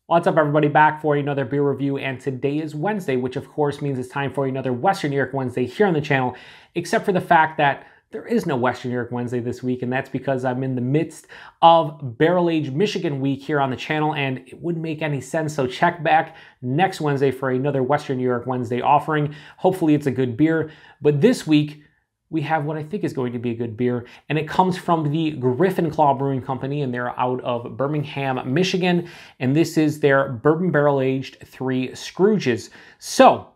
What's up, everybody? Back for another beer review, and today is Wednesday, which of course means it's time for another Western New York Wednesday here on the channel, except for the fact that there is no Western New York Wednesday this week, and that's because I'm in the midst of Barrel Aged Michigan week here on the channel, and it wouldn't make any sense, so check back next Wednesday for another Western New York Wednesday offering. Hopefully it's a good beer, but this week, we have what I think is going to be a good beer, and it comes from the Griffin Claw Brewing Company, and they're out of Birmingham, Michigan, and this is their Bourbon Barrel Aged 3 Scrooges. So,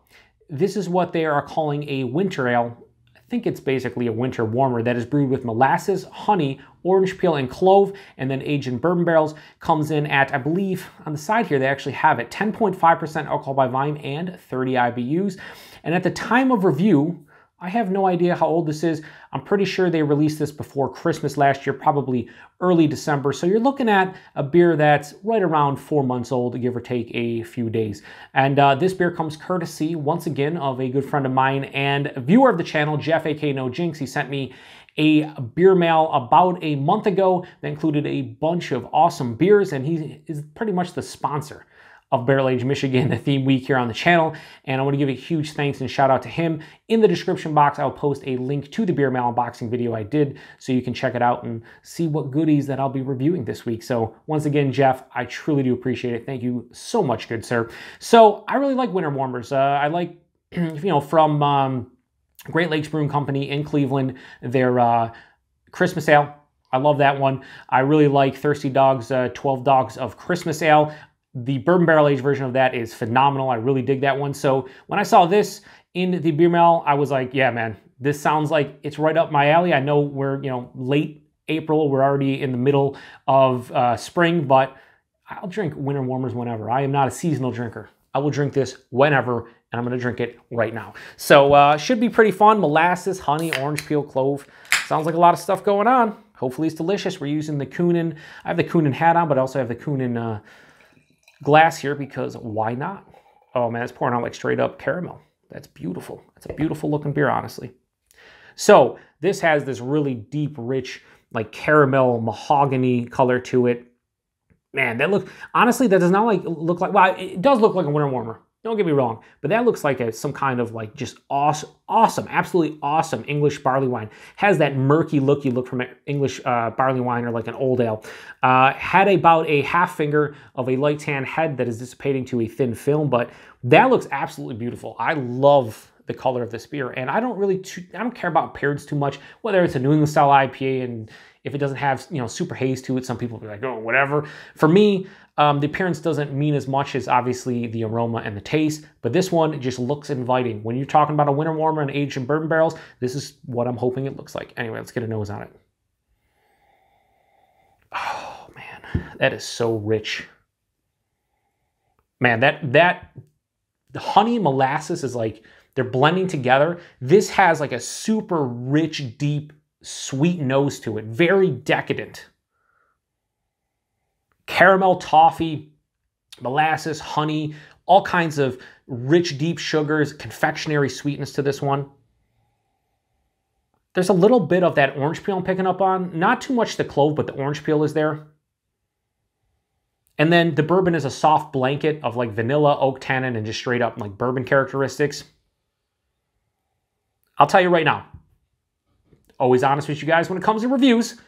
this is what they are calling a winter ale. I think it's basically a winter warmer that is brewed with molasses, honey, orange peel, and clove, and then aged in bourbon barrels. Comes in at, I believe, on the side here, they actually have it, 10.5% alcohol by volume and 30 IBUs. And at the time of review, I have no idea how old this is. I'm pretty sure they released this before Christmas last year, probably early December. So you're looking at a beer that's right around 4 months old, give or take a few days. And this beer comes courtesy, once again, of a good friend of mine and a viewer of the channel, Jeff, aka NoJinx. He sent me a beer mail about a month ago that included a bunch of awesome beers, and he is pretty much the sponsor of Barrel Aged Michigan, a theme week here on the channel. And I want to give a huge thanks and shout out to him. In the description box, I'll post a link to the beer mail unboxing video I did, so you can check it out and see what goodies that I'll be reviewing this week. So once again, Jeff, I truly do appreciate it. Thank you so much, good sir. So I really like winter warmers. I like, from Great Lakes Brewing Company in Cleveland, their Christmas ale. I love that one. I really like Thirsty Dog's 12 Dogs of Christmas Ale. The Bourbon Barrel Aged version of that is phenomenal. I really dig that one. So when I saw this in the beer mail, I was like, yeah, man, this sounds like it's right up my alley. I know we're, late April. We're already in the middle of spring, but I'll drink winter warmers whenever. I am not a seasonal drinker. I will drink this whenever, and I'm going to drink it right now. So should be pretty fun. Molasses, honey, orange peel, clove. Sounds like a lot of stuff going on. Hopefully it's delicious. We're using the Kunin. I have the Kunin hat on, but I also have the Kunin glass here because why not? Oh man, it's pouring out like straight up caramel. That's beautiful. That's a beautiful looking beer, honestly. So this has this really deep, rich, like caramel mahogany color to it. Man, that honestly, that does not look like, well, it does look like a winter warmer. Don't get me wrong, but that looks like some kind of like just awesome, absolutely awesome English barley wine. Has that murky look you look from an English barley wine or like an old ale. Had about a half finger of a light tan head that is dissipating to a thin film, but that looks absolutely beautiful. I love the color of this beer, and I don't care about appearance too much, whether it's a New England style IPA, and if it doesn't have super haze to it, some people will be like, oh, whatever. For me, the appearance doesn't mean as much as obviously the aroma and the taste, but this one just looks inviting. When you're talking about a winter warmer and aged in bourbon barrels, this is what I'm hoping it looks like. Anyway, let's get a nose on it. Oh man, that is so rich. Man, that the honey molasses is like, they're blending together. This has like a super rich, deep, sweet nose to it. Very decadent. Caramel, toffee, molasses, honey, all kinds of rich, deep sugars, confectionery sweetness to this one. There's a little bit of that orange peel I'm picking up on. Not too much the clove, but the orange peel is there. And then the bourbon is a soft blanket of like vanilla, oak tannin, and just straight up like bourbon characteristics. I'll tell you right now, always honest with you guys when it comes to reviews,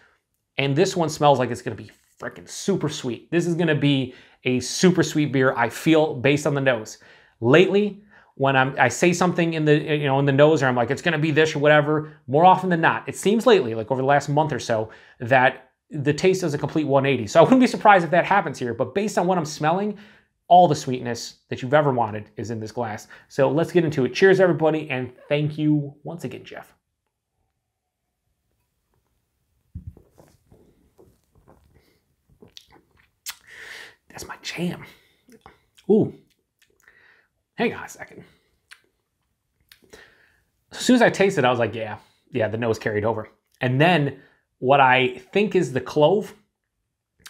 and this one smells like it's going to be freaking super sweet. This is going to be a super sweet beer, I feel, based on the nose. Lately, when I say something in the in the nose, or I'm like, it's going to be this or whatever, more often than not, it seems lately, like over the last month or so, that the taste does a complete 180. So I wouldn't be surprised if that happens here, but based on what I'm smelling, all the sweetness that you've ever wanted is in this glass. So let's get into it. Cheers, everybody, and thank you once again, Jeff. That's my jam. Ooh. Hang on a second. As soon as I tasted it, I was like, yeah, the nose carried over. And then what I think is the clove,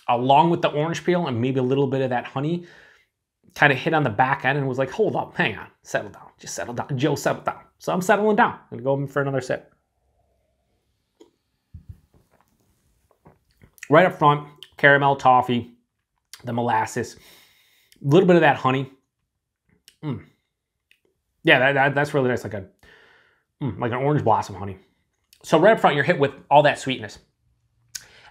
along with the orange peel and maybe a little bit of that honey, kind of hit on the back end and was like, hold up, hang on, settle down. Just settle down. Joe, settle down. So I'm settling down. I'm going to go in for another sip. Right up front, caramel, toffee, the molasses. A little bit of that honey. Yeah, that's really nice, like an orange blossom honey. So right up front, you're hit with all that sweetness.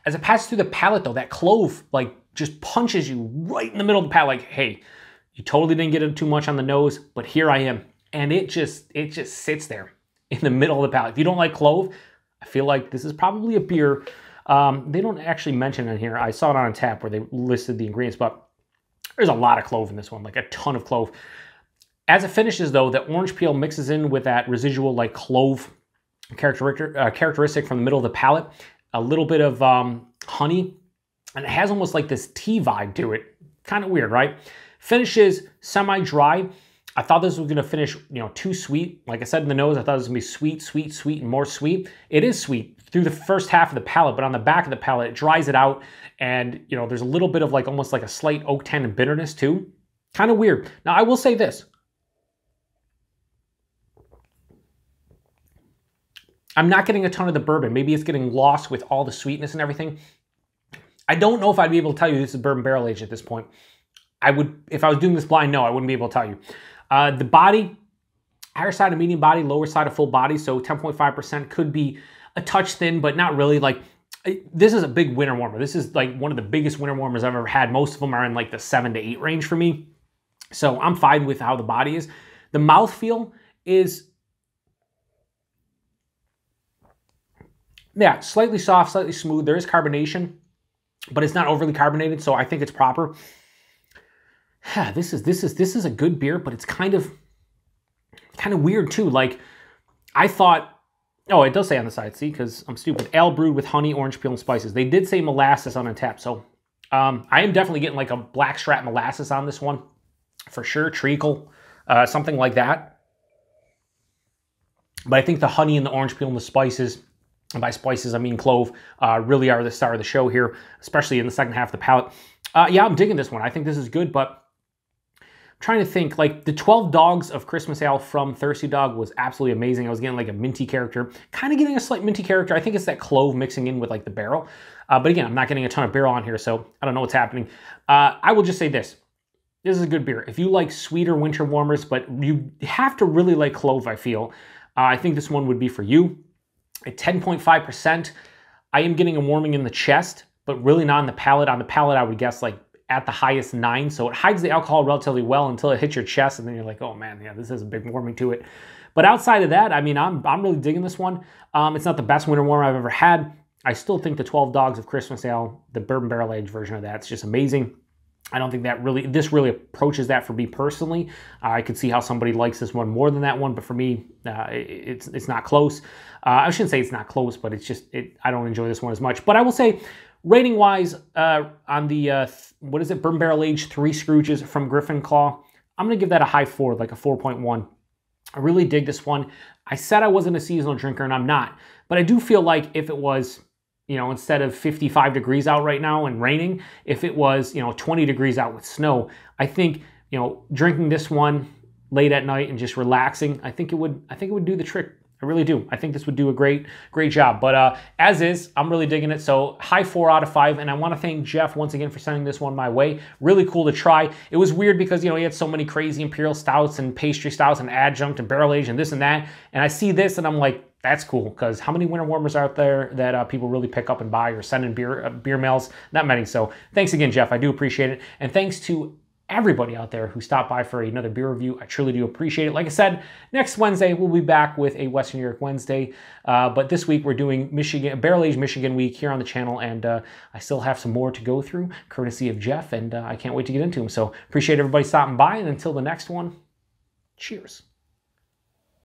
As it passes through the palate, though, that clove like just punches you right in the middle of the palate. Like, hey, you totally didn't get it too much on the nose, but here I am, and it just sits there in the middle of the palate. If you don't like clove, I feel like this is probably a beer. They don't actually mention it here. I saw it on tap where they listed the ingredients, but there's a lot of clove in this one, like a ton of clove. As it finishes, though, the orange peel mixes in with that residual like clove characteristic from the middle of the palate. A little bit of honey, and it has almost like this tea vibe to it. Kind of weird, right? Finishes semi-dry. I thought this was going to finish, too sweet. Like I said in the nose, I thought it was going to be sweet, sweet, sweet, and more sweet. It is sweet through the first half of the palate, but on the back of the palate, it dries it out, and there's a little bit of like almost like a slight oak tannin bitterness too. Kind of weird. Now, I will say this. I'm not getting a ton of the bourbon. Maybe it's getting lost with all the sweetness and everything. I don't know if I'd be able to tell you this is bourbon barrel aged at this point. I would, if I was doing this blind, no, I wouldn't be able to tell you. The body, higher side of medium body, lower side of full body, so 10.5% could be a touch thin, but not really. Like, this is a big winter warmer. This is like one of the biggest winter warmers I've ever had. Most of them are in like the 7 to 8 range for me. So I'm fine with how the body is. The mouthfeel is, yeah, slightly soft, slightly smooth. There is carbonation, but it's not overly carbonated, so I think it's proper. This is a good beer, but it's kind of weird too. Like, I thought, oh, it does say on the side, see, because I'm stupid. Ale brewed with honey, orange peel, and spices. They did say molasses on Untapped, so I am definitely getting like a blackstrap molasses on this one, for sure. Treacle, something like that. But I think the honey and the orange peel and the spices, and by spices I mean clove, really are the star of the show here, especially in the second half of the palate. Yeah, I'm digging this one. I think this is good, but trying to think, like the 12 Dogs of Christmas Ale from Thirsty Dog was absolutely amazing. I was getting like a minty character, kind of getting a slight minty character. I think it's that clove mixing in with like the barrel. But again, I'm not getting a ton of barrel on here, so I don't know what's happening. I will just say this. This is a good beer. If you like sweeter winter warmers, but you have to really like clove, I feel, I think this one would be for you. At 10.5%, I am getting a warming in the chest, but really not on the palate. On the palate, I would guess like at the highest 9, so it hides the alcohol relatively well until it hits your chest, and then you're like, oh man, yeah, this has a big warming to it. But outside of that, I mean, I'm really digging this one. It's not the best winter warmer I've ever had. I still think the 12 Dogs of Christmas Ale, the Bourbon Barrel Aged version of that's just amazing. I don't think that this really approaches that for me personally. I could see how somebody likes this one more than that one, but for me, it's not close. I shouldn't say it's not close, but it's just, I don't enjoy this one as much. But I will say, rating-wise, on the, what is it, Bourbon Barrel Aged 3 Scrooges from Griffin Claw, I'm going to give that a high 4, like a 4.1. I really dig this one. I said I wasn't a seasonal drinker, and I'm not. But I do feel like if it was, instead of 55 degrees out right now and raining, if it was, 20 degrees out with snow, I think, drinking this one late at night and just relaxing, I think it would do the trick. I really do. I think this would do a great job. But as is, I'm really digging it. So high 4 out of 5. And I want to thank Jeff once again for sending this one my way. Really cool to try. It was weird because, he had so many crazy imperial stouts and pastry stouts and adjunct and barrel aged and this and that. And I see this and I'm like, that's cool, because how many winter warmers out there that people really pick up and buy or send in beer mails? Not many. So thanks again, Jeff. I do appreciate it. And thanks to everybody out there who stopped by for another beer review. I truly do appreciate it. Like I said, next Wednesday, we'll be back with a Western New York Wednesday. But this week, we're doing Barrel Aged Michigan Week here on the channel. And I still have some more to go through, courtesy of Jeff. And I can't wait to get into them. So appreciate everybody stopping by. And until the next one, cheers.